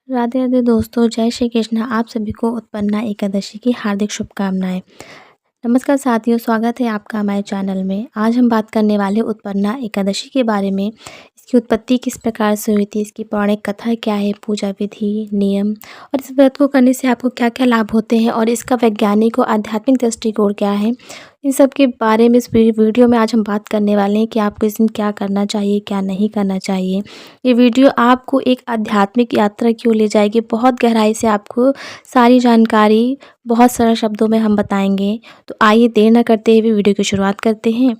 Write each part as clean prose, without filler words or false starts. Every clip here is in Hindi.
राधे राधे दोस्तों, जय श्री कृष्ण। आप सभी को उत्पन्ना एकादशी की हार्दिक शुभकामनाएं। नमस्कार साथियों, स्वागत है आपका हमारे चैनल में। आज हम बात करने वाले उत्पन्ना एकादशी के बारे में। इसकी उत्पत्ति किस प्रकार से हुई थी, इसकी पौराणिक कथा क्या है, पूजा विधि, नियम और इस व्रत को करने से आपको क्या क्या लाभ होते हैं और इसका वैज्ञानिक और आध्यात्मिक दृष्टिकोण क्या है, इन सब के बारे में इस वीडियो में आज हम बात करने वाले हैं कि आपको इस दिन क्या करना चाहिए, क्या नहीं करना चाहिए। ये वीडियो आपको एक आध्यात्मिक यात्रा की ओर ले जाएगी। बहुत गहराई से आपको सारी जानकारी बहुत सरल शब्दों में हम बताएंगे। तो आइए देर न करते हुए वीडियो की शुरुआत करते हैं।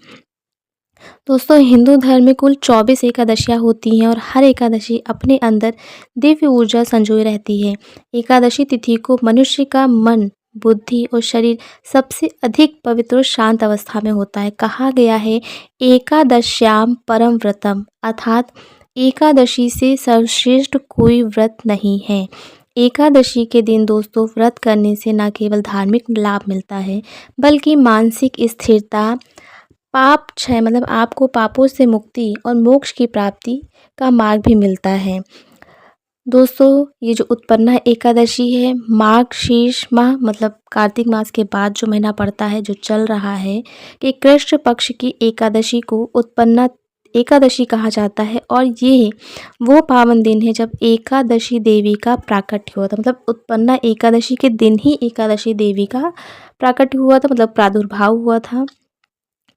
दोस्तों, हिंदू धर्म में कुल 24 एकादशियाँ होती हैं और हर एकादशी अपने अंदर दिव्य ऊर्जा संजोए रहती है। एकादशी तिथि को मनुष्य का मन, बुद्धि और शरीर सबसे अधिक पवित्र और शांत अवस्था में होता है। कहा गया है, एकादश्याम परम व्रतम, अर्थात एकादशी से सर्वश्रेष्ठ कोई व्रत नहीं है। एकादशी के दिन दोस्तों, व्रत करने से न केवल धार्मिक लाभ मिलता है बल्कि मानसिक स्थिरता, पाप क्षय मतलब आपको पापों से मुक्ति और मोक्ष की प्राप्ति का मार्ग भी मिलता है। दोस्तों, ये जो उत्पन्ना एकादशी है, माघ शीर्ष माह मतलब कार्तिक मास के बाद जो महीना पड़ता है, जो चल रहा है, कि कृष्ण पक्ष की एकादशी को उत्पन्ना एकादशी कहा जाता है। और ये वो पावन दिन है जब एकादशी देवी का प्राकट्य हुआ था। मतलब उत्पन्ना एकादशी के दिन ही एकादशी देवी का प्राकट्य हुआ था, मतलब प्रादुर्भाव हुआ था।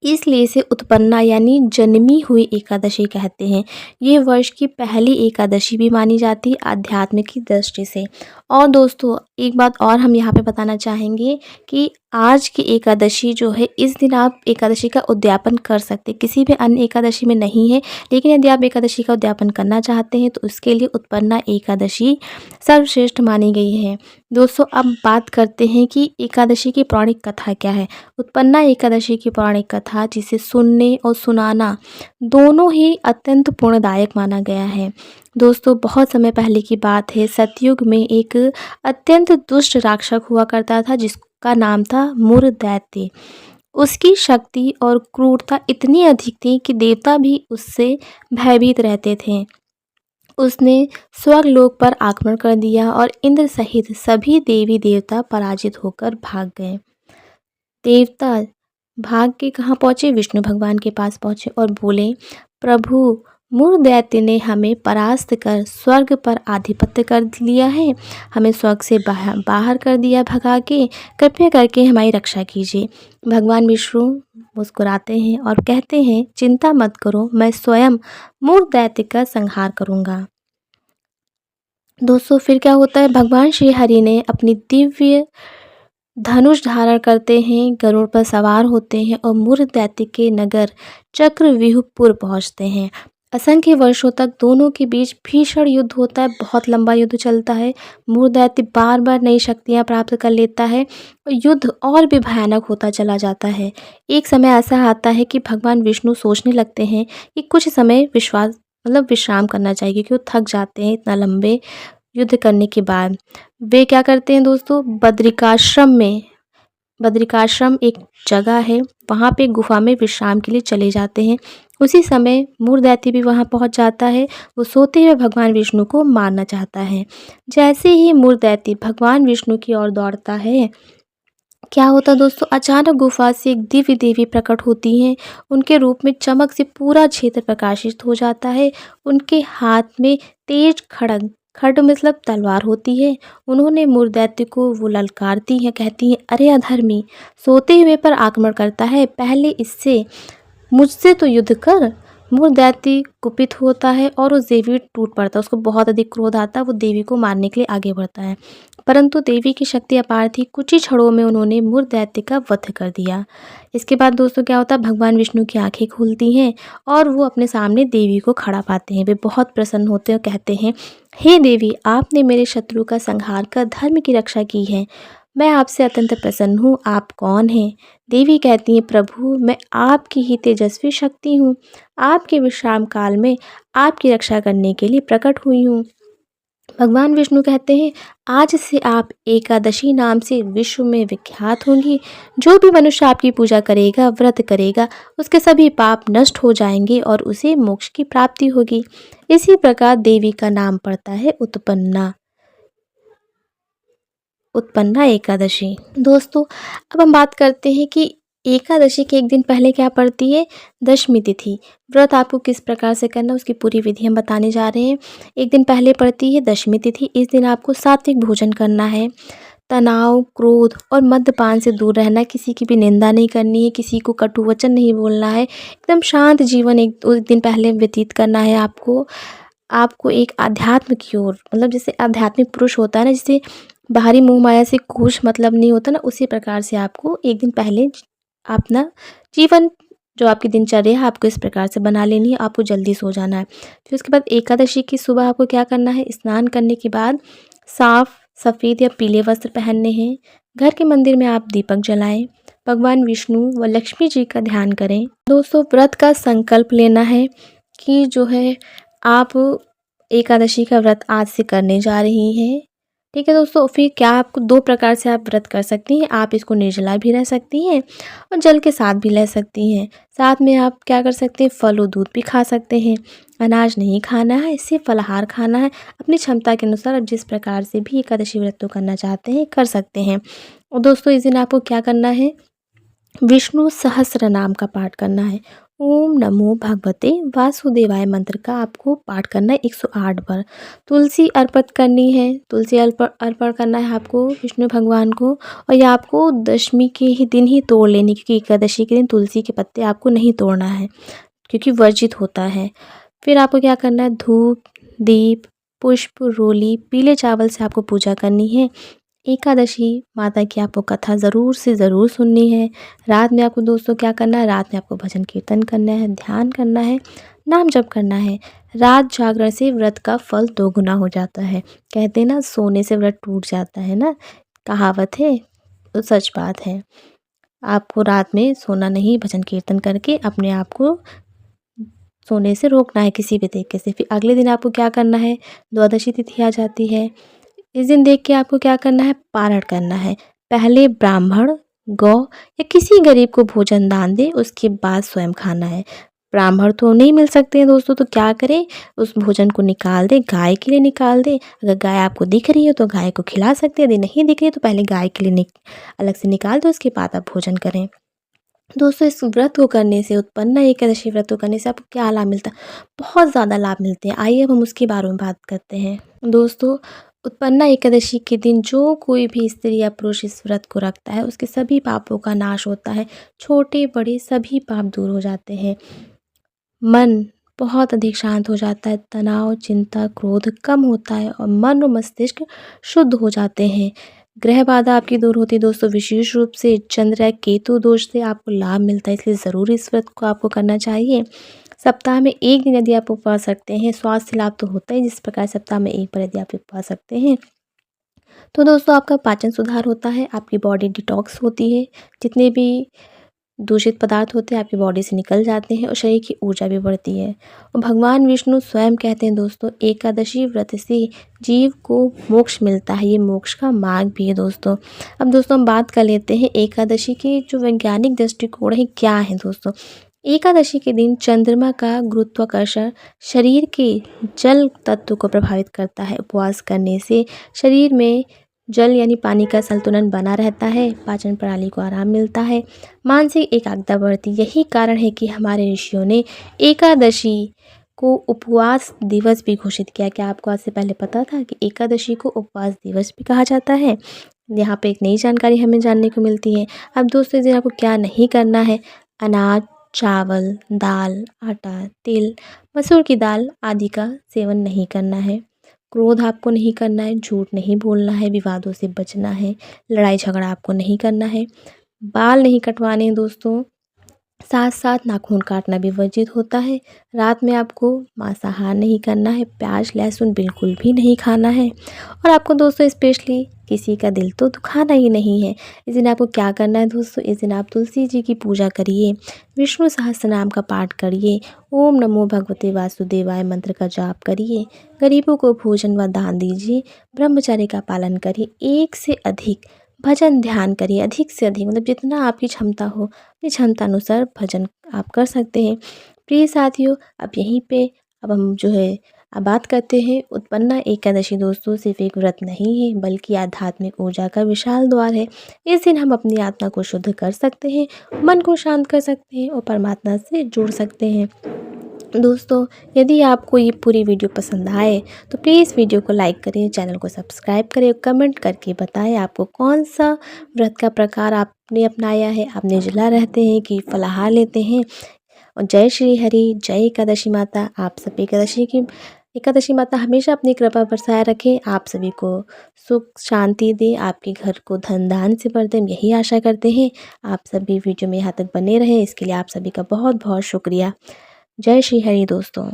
इसलिए इसे उत्पन्ना यानी जन्मी हुई एकादशी कहते हैं। ये वर्ष की पहली एकादशी भी मानी जाती है आध्यात्मिक की दृष्टि से। और दोस्तों, एक बात और हम यहाँ पे बताना चाहेंगे कि आज की एकादशी जो है, इस दिन आप एकादशी का उद्यापन कर सकते हैं। किसी भी अन्य एकादशी में नहीं है, लेकिन यदि आप एकादशी का उद्यापन करना चाहते हैं तो उसके लिए उत्पन्ना एकादशी सर्वश्रेष्ठ मानी गई है। दोस्तों, अब बात करते हैं कि एकादशी की पौराणिक कथा क्या है। उत्पन्ना एकादशी की पौराणिक कथा, जिसे सुनने और सुनाना दोनों ही अत्यंत पुण्यदायक माना गया है। दोस्तों, बहुत समय पहले की बात है। सतयुग में एक अत्यंत दुष्ट राक्षस हुआ करता था जिसका नाम था मुर दैत्य। उसकी शक्ति और क्रूरता इतनी अधिक थी कि देवता भी उससे भयभीत रहते थे। उसने स्वर्गलोक पर आक्रमण कर दिया और इंद्र सहित सभी देवी देवता पराजित होकर भाग गए। देवता भाग के कहाँ पहुँचे? विष्णु भगवान के पास पहुँचे और बोले, प्रभु, मुर दैत्य ने हमें परास्त कर स्वर्ग पर आधिपत्य कर लिया है। हमें स्वर्ग से बाहर कर दिया भगा के। कृपया करके हमारी रक्षा कीजिए। भगवान विष्णु मुस्कुराते हैं और कहते हैं, चिंता मत करो, मैं स्वयं मुर दैत्य का संहार करूँगा। दोस्तों, फिर क्या होता है? भगवान श्री हरि ने अपनी दिव्य धनुष धारण करते हैं, गरुड़ पर सवार होते हैं और मुर दैत्य के नगर चक्रव्यूहपुर पहुंचते हैं। असंख्य वर्षों तक दोनों के बीच भीषण युद्ध होता है। बहुत लंबा युद्ध चलता है। मुर दैत्य बार बार नई शक्तियां प्राप्त कर लेता है और युद्ध और भी भयानक होता चला जाता है। एक समय ऐसा आता है कि भगवान विष्णु सोचने लगते हैं कि कुछ समय विश्राम करना चाहिए, क्योंकि वो थक जाते हैं इतना लंबे युद्ध करने के बाद। वे क्या करते हैं दोस्तों? बद्रिकाश्रम एक जगह है, वहाँ पे गुफा में विश्राम के लिए चले जाते हैं। उसी समय मुर दैत्य भी वहाँ पहुँच जाता है। वो सोते हुए भगवान विष्णु को मारना चाहता है। जैसे ही मुर दैत्य भगवान विष्णु की ओर दौड़ता है, क्या होता दोस्तों? अचानक गुफा से एक दिव्य देवी प्रकट होती हैं। उनके रूप में चमक से पूरा क्षेत्र प्रकाशित हो जाता है। उनके हाथ में तेज खड्ग मतलब तलवार होती है। उन्होंने मुर दैत्य को वो ललकारती हैं, कहती हैं, अरे अधर्मी, सोते हुए पर आक्रमण करता है, पहले इससे मुझसे तो युद्ध कर। मुर दैत्य कुपित होता है और उस देवी टूट पड़ता है। उसको बहुत अधिक क्रोध आता है। वो देवी को मारने के लिए आगे बढ़ता है, परंतु देवी की शक्ति अपार थी। कुछ ही क्षणों में उन्होंने मुर दैत्य का वध कर दिया। इसके बाद दोस्तों क्या होता है? भगवान विष्णु की आंखें खुलती हैं और वो अपने सामने देवी को खड़ा पाते हैं। वे बहुत प्रसन्न होते हैं और कहते हैं, हे देवी, आपने मेरे शत्रु का संहार कर धर्म की रक्षा की है। मैं आपसे अत्यंत प्रसन्न हूँ। आप कौन हैं? देवी कहती हैं, प्रभु, मैं आपकी ही तेजस्वी शक्ति हूँ। आपके विश्राम काल में आपकी रक्षा करने के लिए प्रकट हुई हूँ। भगवान विष्णु कहते हैं, आज से आप एकादशी नाम से विश्व में विख्यात होंगी। जो भी मनुष्य आपकी पूजा करेगा, व्रत करेगा, उसके सभी पाप नष्ट हो जाएंगे और उसे मोक्ष की प्राप्ति होगी। इसी प्रकार देवी का नाम पड़ता है उत्पन्ना। उत्पन्ना एकादशी। दोस्तों, अब हम बात करते हैं कि एकादशी के एक दिन पहले क्या पड़ती है, दशमी तिथि। व्रत आपको किस प्रकार से करना है उसकी पूरी विधि हम बताने जा रहे हैं। एक दिन पहले पड़ती है दशमी तिथि। इस दिन आपको सात्विक भोजन करना है, तनाव, क्रोध और मद्यपान से दूर रहना है, किसी की भी निंदा नहीं करनी है, किसी को कटु वचन नहीं बोलना है, एकदम शांत जीवन एक उस दिन पहले व्यतीत करना है आपको। आपको एक अध्यात्म की ओर, मतलब जैसे आध्यात्मिक पुरुष होता है ना, जिसे बाहरी मोह माया से कुछ मतलब नहीं होता ना, उसी प्रकार से आपको एक दिन पहले अपना जीवन, जो आपकी दिनचर्या है, आपको इस प्रकार से बना लेनी है। आपको जल्दी सो जाना है। फिर उसके बाद एकादशी की सुबह आपको क्या करना है, स्नान करने के बाद साफ सफ़ेद या पीले वस्त्र पहनने हैं। घर के मंदिर में आप दीपक जलाएं। भगवान विष्णु व लक्ष्मी जी का ध्यान करें। दोस्तों, व्रत का संकल्प लेना है कि जो है आप एकादशी का व्रत आज से करने जा रही हैं। ठीक है दोस्तों, फिर क्या आपको दो प्रकार से आप व्रत कर सकती हैं। आप इसको निर्जला भी रह सकती हैं और जल के साथ भी ले सकती हैं। साथ में आप क्या कर सकते हैं, फल और दूध भी खा सकते हैं। अनाज नहीं खाना है, इससे फलाहार खाना है। अपनी क्षमता के अनुसार आप जिस प्रकार से भी एकादशी व्रत तो करना चाहते हैं कर सकते हैं। और दोस्तों, इस दिन आपको क्या करना है, विष्णु सहस्त्र नाम का पाठ करना है। ओम नमो भगवते वासुदेवाय मंत्र का आपको पाठ करना है 108 बार। तुलसी अर्पित करनी है, तुलसी अर्पण करना है आपको विष्णु भगवान को। और यह आपको दशमी के ही दिन ही तोड़ लेनी, क्योंकि एकादशी के दिन तुलसी के पत्ते आपको नहीं तोड़ना है, क्योंकि वर्जित होता है। फिर आपको क्या करना है, धूप, दीप, पुष्प, रोली, पीले चावल से आपको पूजा करनी है। एकादशी माता की आपको कथा ज़रूर से ज़रूर सुननी है। रात में आपको दोस्तों क्या करना है, रात में आपको भजन कीर्तन करना है, ध्यान करना है, नाम जप करना है। रात जागरण से व्रत का फल दोगुना हो जाता है। कहते हैं ना, सोने से व्रत टूट जाता है ना, कहावत है, तो सच बात है। आपको रात में सोना नहीं, भजन कीर्तन करके अपने आप को सोने से रोकना है किसी भी तरीके से। फिर अगले दिन आपको क्या करना है, द्वादशी तिथि आ जाती है। इस दिन देख के आपको क्या करना है, पारण करना है। पहले ब्राह्मण, गौ या किसी गरीब को भोजन दान दे, उसके बाद स्वयं खाना है। ब्राह्मण तो नहीं मिल सकते हैं दोस्तों, तो क्या करें, उस भोजन को निकाल दे, गाय के लिए निकाल दे। अगर गाय आपको दिख रही है तो गाय को खिला सकते हैं, यदि नहीं दिख रही है तो पहले गाय के लिए अलग से निकाल दो, उसके बाद आप भोजन करें। दोस्तों, इस व्रत को करने से, उत्पन्ना एकादशी व्रत को करने से आपको क्या लाभ मिलता है, बहुत ज़्यादा लाभ मिलते हैं। आइए अब हम उसके बारे में बात करते हैं। दोस्तों, उत्पन्ना एकादशी के दिन जो कोई भी स्त्री या पुरुष इस व्रत को रखता है, उसके सभी पापों का नाश होता है। छोटे बड़े सभी पाप दूर हो जाते हैं। मन बहुत अधिक शांत हो जाता है, तनाव, चिंता, क्रोध कम होता है और मन और मस्तिष्क शुद्ध हो जाते हैं। ग्रह बाधा आपकी दूर होती है दोस्तों। विशेष रूप से चंद्र या केतु दोष से आपको लाभ मिलता है, इसलिए ज़रूर इस व्रत को आपको करना चाहिए। सप्ताह में एक दिन यदि आप उपवास रखते हैं, स्वास्थ्य लाभ तो होता है, जिस प्रकार सप्ताह में एक बार यदि आप उपवास रखते हैं तो दोस्तों आपका पाचन सुधार होता है, आपकी बॉडी डिटॉक्स होती है, जितने भी दूषित पदार्थ होते हैं आपकी बॉडी से निकल जाते हैं और शरीर की ऊर्जा भी बढ़ती है। और भगवान विष्णु स्वयं कहते हैं दोस्तों, एकादशी व्रत से जीव को मोक्ष मिलता है। ये मोक्ष का मार्ग भी है दोस्तों। अब दोस्तों हम बात कर लेते हैं एकादशी के जो वैज्ञानिक दृष्टिकोण है क्या है दोस्तों। एकादशी के दिन चंद्रमा का गुरुत्वाकर्षण शरीर के जल तत्व को प्रभावित करता है। उपवास करने से शरीर में जल यानी पानी का संतुलन बना रहता है, पाचन प्रणाली को आराम मिलता है, मानसिक एकाग्रता बढ़ती। यही कारण है कि हमारे ऋषियों ने एकादशी को उपवास दिवस भी घोषित किया। क्या आपको आज से पहले पता था कि एकादशी को उपवास दिवस भी कहा जाता है। यहाँ पे एक नई जानकारी हमें जानने को मिलती है। अब दोस्तों, इस दिन आपको क्या नहीं करना है, अनाज, चावल, दाल, आटा, तिल, मसूर की दाल आदि का सेवन नहीं करना है। क्रोध आपको नहीं करना है, झूठ नहीं बोलना है, विवादों से बचना है, लड़ाई झगड़ा आपको नहीं करना है, बाल नहीं कटवाने हैं दोस्तों, साथ साथ नाखून काटना भी वर्जित होता है। रात में आपको मांसाहार नहीं करना है, प्याज लहसुन बिल्कुल भी नहीं खाना है। और आपको दोस्तों स्पेशली किसी का दिल तो दुखाना ही नहीं है। इस दिन आपको क्या करना है दोस्तों, इस दिन आप तुलसी जी की पूजा करिए, विष्णु सहस्त्र नाम का पाठ करिए, ओम नमो भगवते वासुदेवाय मंत्र का जाप करिए, गरीबों को भोजन व दान दीजिए, ब्रह्मचर्य का पालन करिए, एक से अधिक भजन ध्यान करिए, अधिक से अधिक मतलब जितना आपकी क्षमता हो, अपनी क्षमता अनुसार भजन आप कर सकते हैं। प्रिय साथियों, अब यहीं पे अब हम जो है अब बात करते हैं उत्पन्ना एकादशी। दोस्तों, सिर्फ एक व्रत नहीं है बल्कि आध्यात्मिक ऊर्जा का विशाल द्वार है। इस दिन हम अपनी आत्मा को शुद्ध कर सकते हैं, मन को शांत कर सकते हैं और परमात्मा से जुड़ सकते हैं। दोस्तों, यदि आपको ये पूरी वीडियो पसंद आए तो प्लीज़ वीडियो को लाइक करें, चैनल को सब्सक्राइब करें और कमेंट करके बताएं आपको कौन सा व्रत का प्रकार आपने अपनाया है। आप निर्जला रहते हैं कि फलाहार लेते हैं। और जय श्री हरि, जय एकादशी माता। आप सब एकादशी माता हमेशा अपनी कृपा बरसाए रखें, आप सभी को सुख शांति दे, आपके घर को धन दान से भर दे, हम यही आशा करते हैं। आप सभी वीडियो में यहाँ तक बने रहें, इसके लिए आप सभी का बहुत बहुत शुक्रिया। जय श्री हरि दोस्तों।